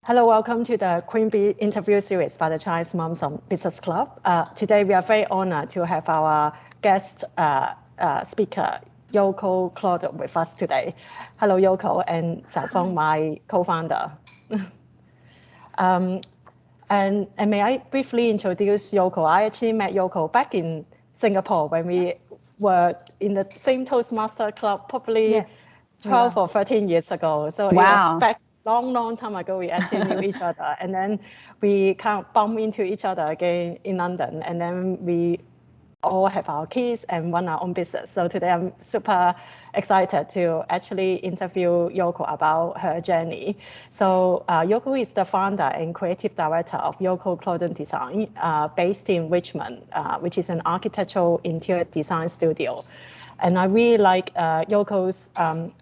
Hello, welcome to the Queen Bee interview series by the Chinese Moms on Business Club. Today, we are very honored to have our guest speaker, Yoko Kloeden, with us today. Hello, Yoko, and Xiaofang, my co-founder. And may I briefly introduce Yoko? I actually met Yoko back in Singapore when we were in the same Toastmaster club, probably 12 or 13 years ago. So it was back long time ago. We actually knew each other, and then we kind of bumped into each other again in London, and then we all have our kids and run our own business. So today I'm super excited to actually interview Yoko about her journey. So Yoko is the founder and creative director of Yoko Kloeden Design, based in Richmond, which is an architectural interior design studio. And I really like Yoko's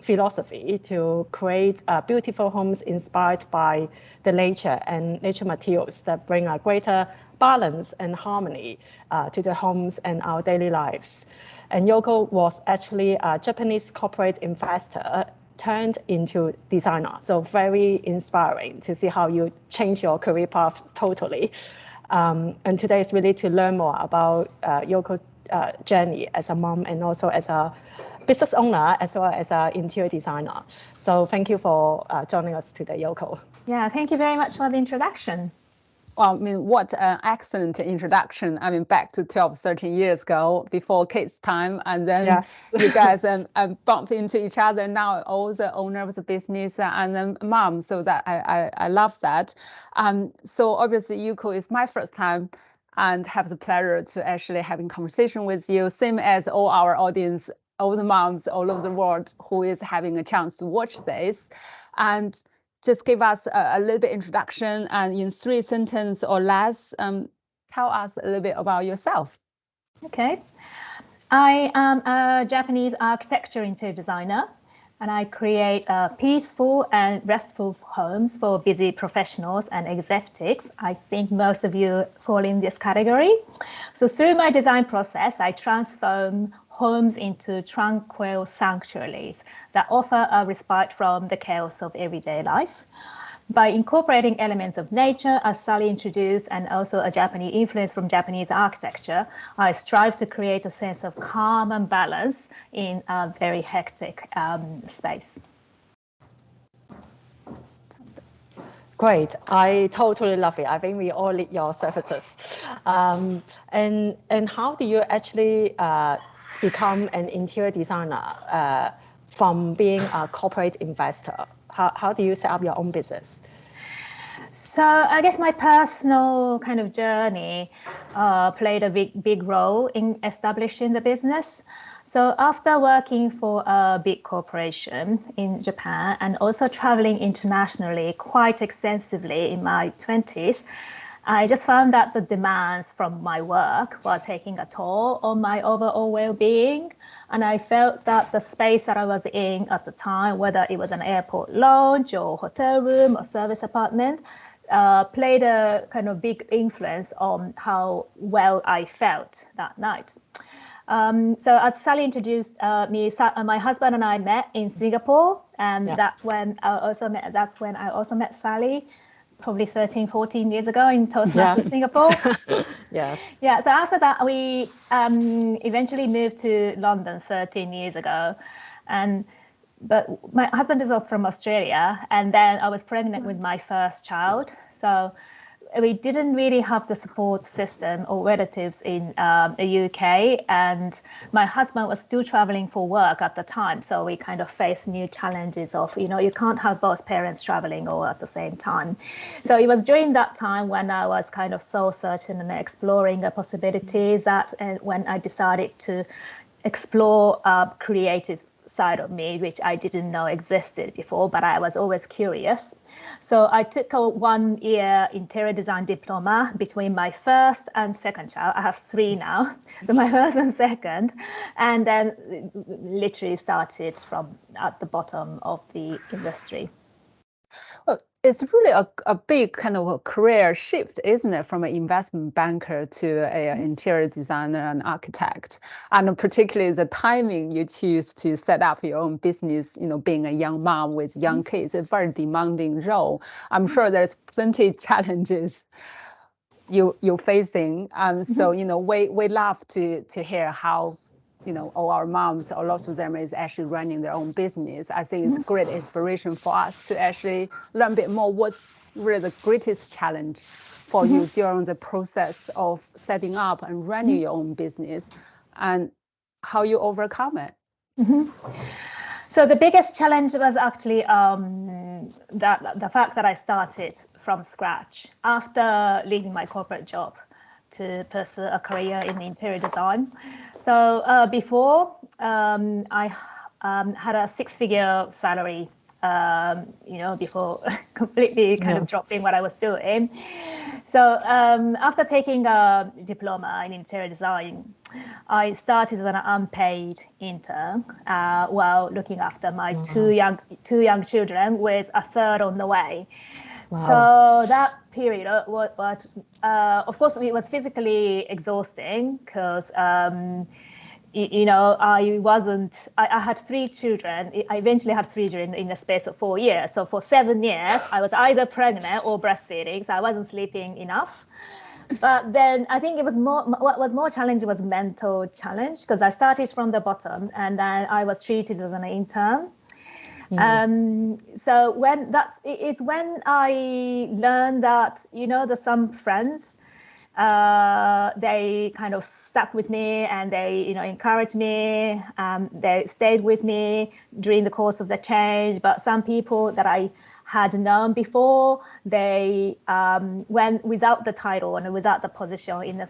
philosophy to create beautiful homes inspired by the nature and nature materials that bring a greater balance and harmony to the homes and our daily lives. And Yoko was actually a Japanese corporate investor turned into designer. So very inspiring to see how you change your career path totally. And today is really to learn more about Yoko's journey as a mom and also as a business owner as well as an interior designer. So thank you for joining us today, Yoko. Yeah, thank you very much for the introduction. Well, I mean, what an excellent introduction. I mean, back to 12, 13 years ago, before kids' time, and then you guys bumped into each other. Now, all the owner of the business and then mom. So that I love that. So obviously, Yoko is my first time and have the pleasure to actually having conversation with you, same as all our audience, all the moms all over the world who is having a chance to watch this. And just give us a little bit introduction and in 3 sentences or less, tell us a little bit about yourself. Okay. I am a Japanese architecture interior designer, and I create peaceful and restful homes for busy professionals and executives. I think most of you fall in this category. So through my design process, I transform homes into tranquil sanctuaries that offer a respite from the chaos of everyday life. By incorporating elements of nature, as Sally introduced, and also a Japanese influence from Japanese architecture, I strive to create a sense of calm and balance in a very hectic space. Great, I totally love it. I think we all need your services. And how do you actually become an interior designer from being a corporate investor? How do you set up your own business? So I guess my personal kind of journey played a big role in establishing the business. So after working for a big corporation in Japan and also traveling internationally quite extensively in my 20s, I just found that the demands from my work were taking a toll on my overall well-being. And I felt that the space that I was in at the time, whether it was an airport lounge or hotel room or service apartment, played a kind of big influence on how well I felt that night. So as Sally introduced me, my husband and I met in Singapore, and that's when I also met Sally, probably 13, 14 years ago in Toastmasters Singapore. Yeah, so after that, we eventually moved to London 13 years ago. But my husband is from Australia, and then I was pregnant with my first child. So we didn't really have the support system or relatives in the UK, and my husband was still traveling for work at the time. So we kind of faced new challenges of, you can't have both parents traveling all at the same time. So it was during that time when I was kind of soul searching and exploring the possibilities when I decided to explore creative side of me, which I didn't know existed before, but I was always curious. So I took a 1-year interior design diploma between my first and second child. I have 3 now, so my first and second, and then literally started from at the bottom of the industry. It's really a big kind of a career shift, isn't it, from an investment banker to an interior designer and architect, and particularly the timing you choose to set up your own business. Being a young mom with young kids, a very demanding role. I'm sure there's plenty of challenges you're facing. So we love to hear how all our moms, a lot of them is actually running their own business. I think it's great inspiration for us to actually learn a bit more what's really the greatest challenge for you during the process of setting up and running your own business, and how you overcome it. So the biggest challenge was actually the fact that I started from scratch after leaving my corporate job to pursue a career in interior design. So before, I had a six-figure salary, before completely kind of dropping what I was doing. So after taking a diploma in interior design, I started as an unpaid intern while looking after my two young children, with a third on the way. Wow. So that period was, of course, it was physically exhausting because, I had three children. I eventually had three children in the space of 4 years. So for 7 years, I was either pregnant or breastfeeding. So I wasn't sleeping enough. But then I think what was more challenging was mental challenge, because I started from the bottom and then I was treated as an intern. So it's when I learned that, there's some friends, they kind of stuck with me and they, encouraged me. They stayed with me during the course of the change. But some people that I had known before, they went without the title and without the position in the,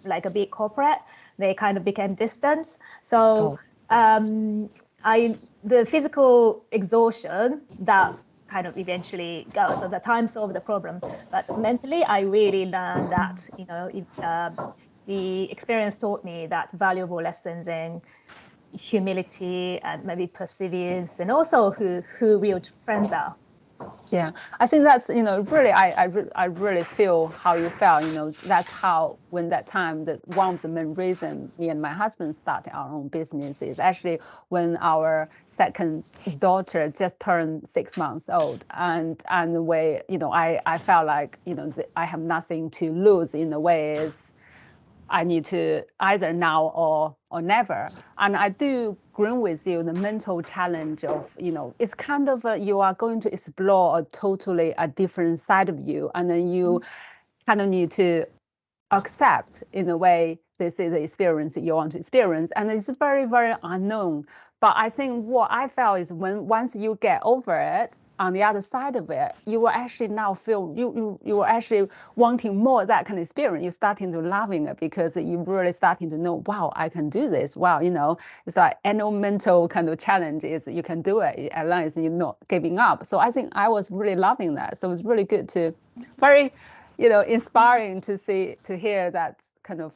like a big corporate, they kind of became distant. So the physical exhaustion that kind of eventually goes, so the time solved the problem. But mentally, I really learned that, the experience taught me that valuable lessons in humility and maybe perseverance, and also who real friends are. Yeah, I think that's, really, I really feel how you felt. That's how, when that time, that one of the main reasons me and my husband started our own business is actually when our second daughter just turned 6 months old, and we, I felt like, I have nothing to lose. In a way, is I need to either now or never. And I do agree with you, the mental challenge of, it's kind of you are going to explore a different side of you. And then you kind of need to accept, in a way, this is the experience that you want to experience. And it's very, very unknown. But I think what I felt is once you get over it, on the other side of it, you will actually now feel you are actually wanting more of that kind of experience. You're starting to loving it because you're really starting to know, wow, I can do this. Wow, it's like any mental kind of challenge is you can do it as long as you're not giving up. So I think I was really loving that. So it's really good to, very, inspiring to hear that kind of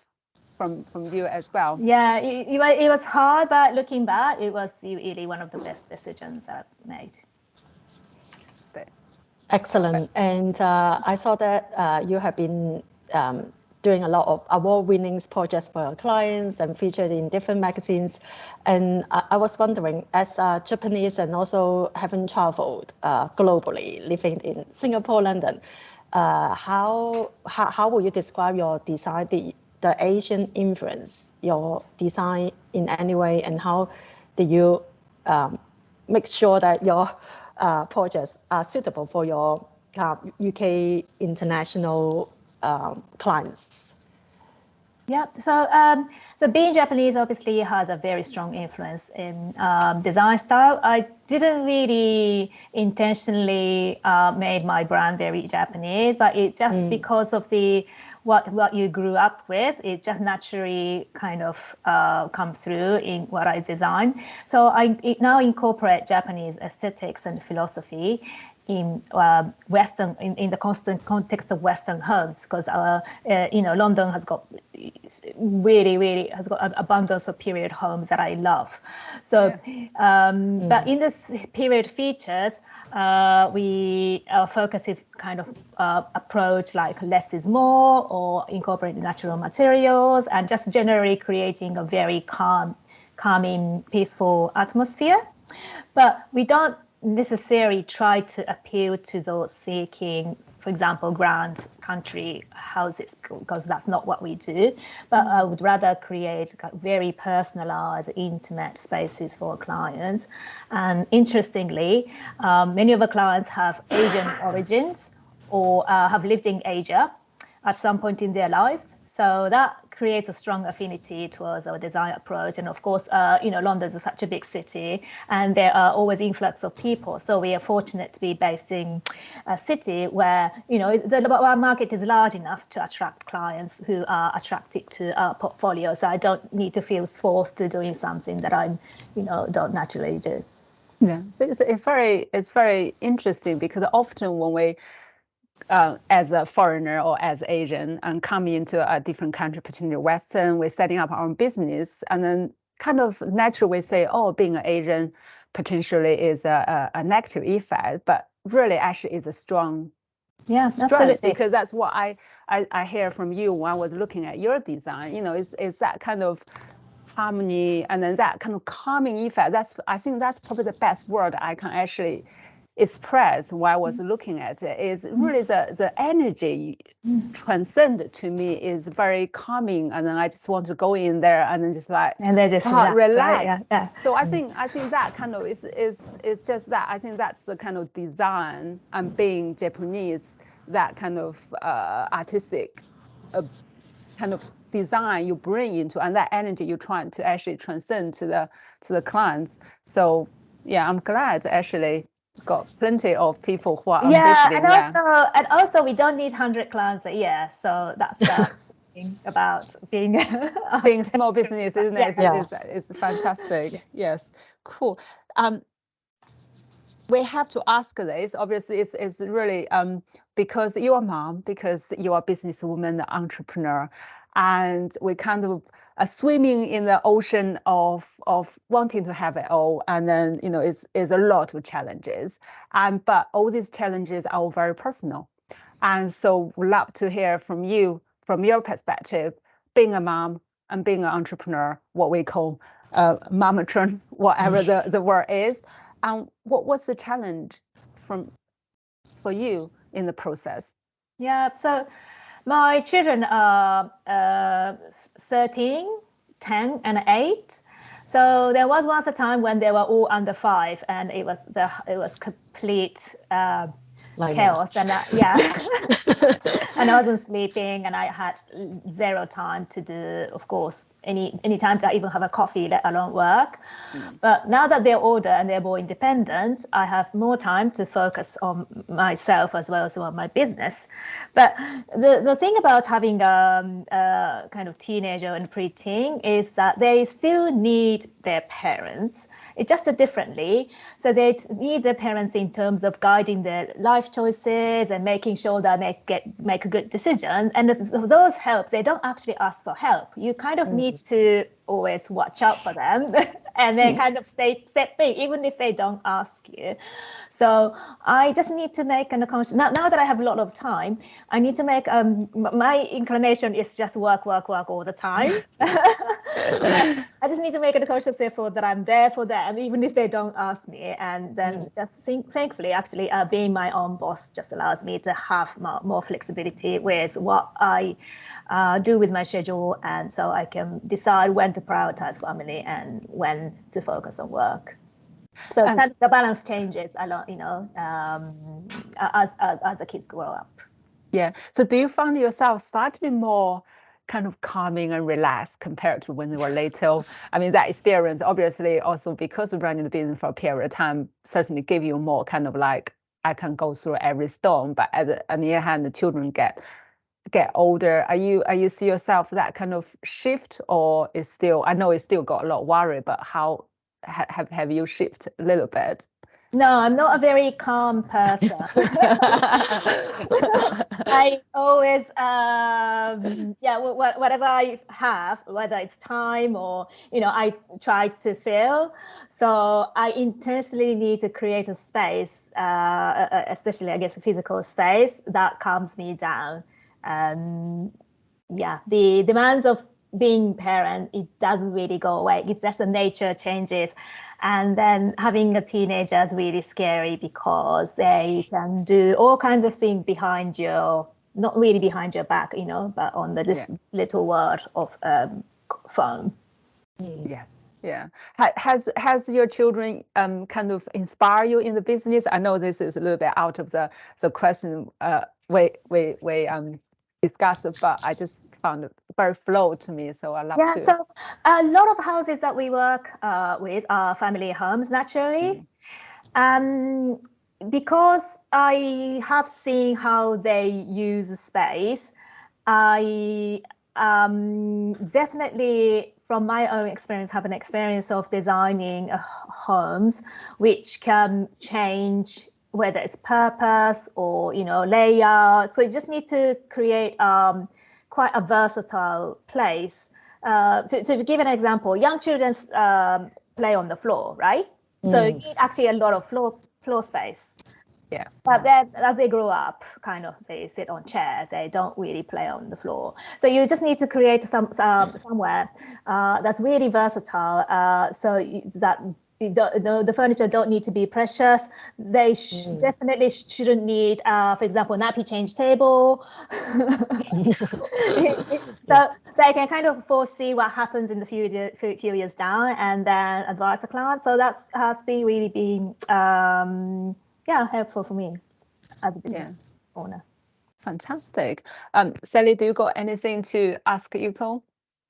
from you as well. Yeah, it was hard, but looking back, it was really one of the best decisions I've made. Excellent. And I saw that you have been doing a lot of award-winning projects for your clients and featured in different magazines. And I was wondering, as a Japanese and also having traveled globally, living in Singapore, London, how would you describe your design, the Asian influence, your design in any way, and how do you make sure that your projects are suitable for your UK international clients? Yeah, so being Japanese obviously has a very strong influence in design style. I didn't really intentionally made my brand very Japanese, but it just because of the what you grew up with. It just naturally kind of comes through in what I design. So I now incorporate Japanese aesthetics and philosophy in Western, in the constant context of Western homes, because London has got really has got an abundance of period homes that I love. So, but in this period features, our focus is kind of approach like less is more, or incorporating natural materials, and just generally creating a very calming, peaceful atmosphere. But we don't necessarily try to appeal to those seeking, for example, grand country houses, because that's not what we do. But I would rather create very personalized, intimate spaces for clients. And interestingly, many of our clients have Asian origins, or have lived in Asia at some point in their lives. So that creates a strong affinity towards our design approach. And of course, London is such a big city, and there are always influx of people. So we are fortunate to be based in a city where, our market is large enough to attract clients who are attracted to our portfolio. So I don't need to feel forced to doing something that I, don't naturally do. Yeah, so it's very interesting, because often when we as a foreigner or as Asian and come into a different country, particularly Western, we're setting up our own business, and then kind of naturally we say, oh, being an Asian potentially is a negative effect, but really actually is a strong strength, absolutely. Because that's what I hear from you when I was looking at your design. Is that kind of harmony, and then that kind of calming effect. I think that's probably the best word I can actually express while I was looking at it. Is really the energy transcend to me is very calming, and then I just want to go in there and then just relax. Right? Yeah. So I think that kind of is just that. I think that's the kind of design, and being Japanese, that kind of artistic kind of design you bring into, and that energy you're trying to actually transcend to the clients. So yeah, I'm glad actually got plenty of people who are and also we don't need 100 clients a year, so that's the thing about being small business, isn't it? It's fantastic. Yes, cool. We have to ask this. Obviously, it's really because you're a mom, because you're a businesswoman, entrepreneur, and we kind of are swimming in the ocean of wanting to have it all, and then is a lot of challenges, but all these challenges are all very personal, and so we'd love to hear from you, from your perspective, being a mom and being an entrepreneur, what we call momatron, whatever the word is. And what's the challenge for you in the process? Yeah, so my children are 13, 10, and 8. So there was once a time when they were all under 5, and it was complete chaos, and and I wasn't sleeping, and I had zero time to do, of course, any time to even have a coffee, let alone work. But now that they're older and they're more independent, I have more time to focus on myself as well as on my business. But the thing about having a kind of teenager and preteen is that they still need their parents. It's just differently. So they need their parents in terms of guiding their life choices and making sure that they make a good decision. And if those help, they don't actually ask for help. You kind of need to always watch out for them, and they kind of step big, even if they don't ask you. So I just need to make an conscious, now that I have a lot of time, I need to make, my inclination is just work all the time. I just need to make a conscious effort that I'm there for them, even if they don't ask me. And then thankfully, actually, being my own boss just allows me to have more flexibility with what I do with my schedule, and so I can decide when to prioritize family and when to focus on work. So the balance changes a lot, as the kids grow up. Yeah. So do you find yourself slightly more kind of calming and relaxed compared to when you were little? I mean, that experience, obviously, also because of running the business for a period of time, certainly give you more kind of like, I can go through every storm. But on the other hand, the children get get older, are you see yourself that kind of shift, or is still, I know it's still got a lot of worry, but how have you shifted a little bit? No, I'm not a very calm person. I always, whatever I have, whether it's time or, I try to fill. So I intentionally need to create a space, especially, I guess, a physical space that calms me down. The demands of being parent, it doesn't really go away. It's just the nature changes. And then having a teenager is really scary because they can do all kinds of things behind your, not really behind your back, but on this little world of phone. Yes. Yeah. Has your children kind of inspire you in the business? I know this is a little bit out of the question we discussed, but I just found it very flow to me, so I love to. So a lot of houses that we work with are family homes, naturally. Because I have seen how they use space, I definitely, from my own experience, have an experience of designing homes which can change whether it's purpose or layout. So you just need to create quite a versatile place. To give an example, young children play on the floor, right? So you need actually a lot of floor space. Yeah. But then as they grow up, kind of they sit on chairs, they don't really play on the floor. So you just need to create somewhere that's really versatile, so that the furniture don't need to be precious. They definitely shouldn't need, for example, nappy change table. So I can kind of foresee what happens in the few years down, and then advise the client. So that has been really been helpful for me as a business owner. Fantastic. Sally, do you got anything to ask Yoko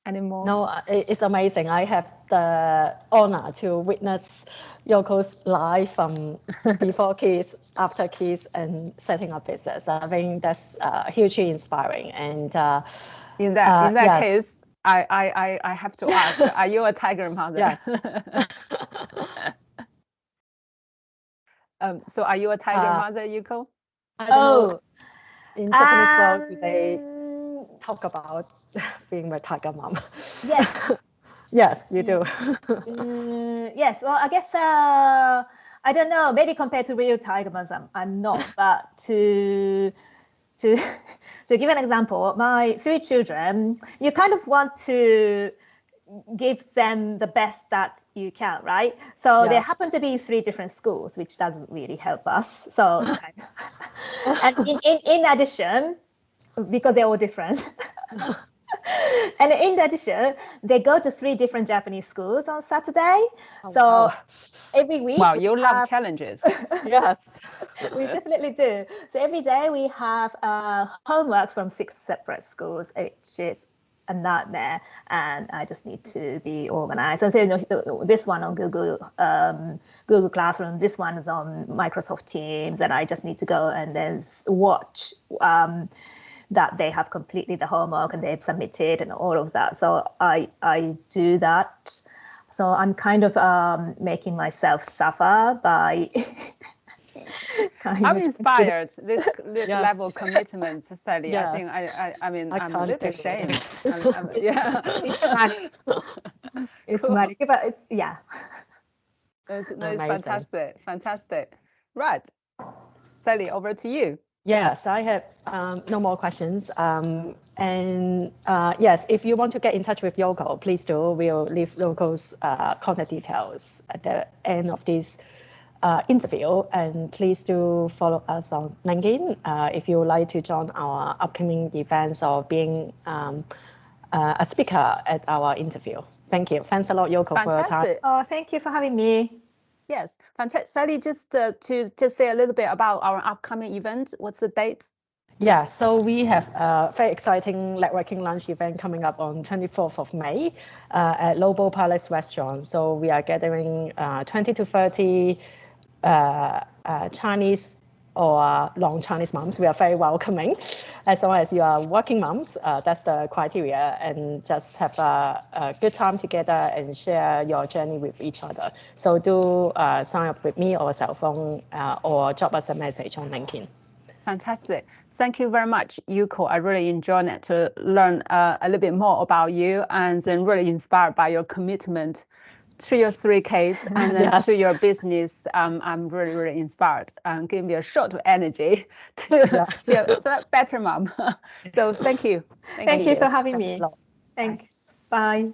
anymore? No, it's amazing. I have the honor to witness Yoko's life from before kids, after kids, and setting up business. I think that's hugely inspiring. And in that case, I have to ask: are you a tiger mother? Yes. So are you a tiger mother, Yoko? I don't know. In Japanese world, do they talk about being a tiger mom? Yes. Yes, you do. Yes. Well, I guess I don't know. Maybe compared to real tiger moms, I'm not. But to give an example, my 3 children, you kind of want to give them the best that you can, right? So there happen to be 3 different schools, which doesn't really help us. So, and in addition, because they're all different, and in addition, they go to 3 different Japanese schools on Saturday. Every week. Wow, you love challenges. Yes, we definitely do. So every day we have homeworks from 6 separate schools, which is a nightmare, and I just need to be organized. And so this one on Google Classroom, this one is on Microsoft Teams, and I just need to go and then watch that they have completed the homework and they've submitted and all of that. So I do that. So I'm kind of making myself suffer by. I'm inspired. This level of commitment, Sally. Yes. I mean, I'm a little ashamed. It's magic, but it's It's fantastic. Right, Sally, over to you. Yes, I have no more questions. Yes, if you want to get in touch with Yoko, please do. We'll leave Yoko's contact details at the end of this interview. And please do follow us on LinkedIn if you would like to join our upcoming events or being a speaker at our interview. Thank you. Thanks a lot, Yoko, for your time. Oh, thank you for having me. Yes, fantastic. Sally, just to say a little bit about our upcoming event. What's the dates? Yeah, so we have a very exciting networking lunch event coming up on 24th of May at Lobo Palace Restaurant. So we are gathering 20 to 30 Chinese or non-Chinese moms. We are very welcoming as long as you are working moms, that's the criteria, and just have a good time together and share your journey with each other. So do sign up with me or xiaofang, or drop us a message on LinkedIn. Fantastic. Thank you very much, Yoko. I really enjoyed it to learn a little bit more about you, and then really inspired by your commitment to your 3 kids and then to your business. I'm really, really inspired, and give me a shot of energy to be a better mom. So thank you. Thank you for having me. Thanks. Bye.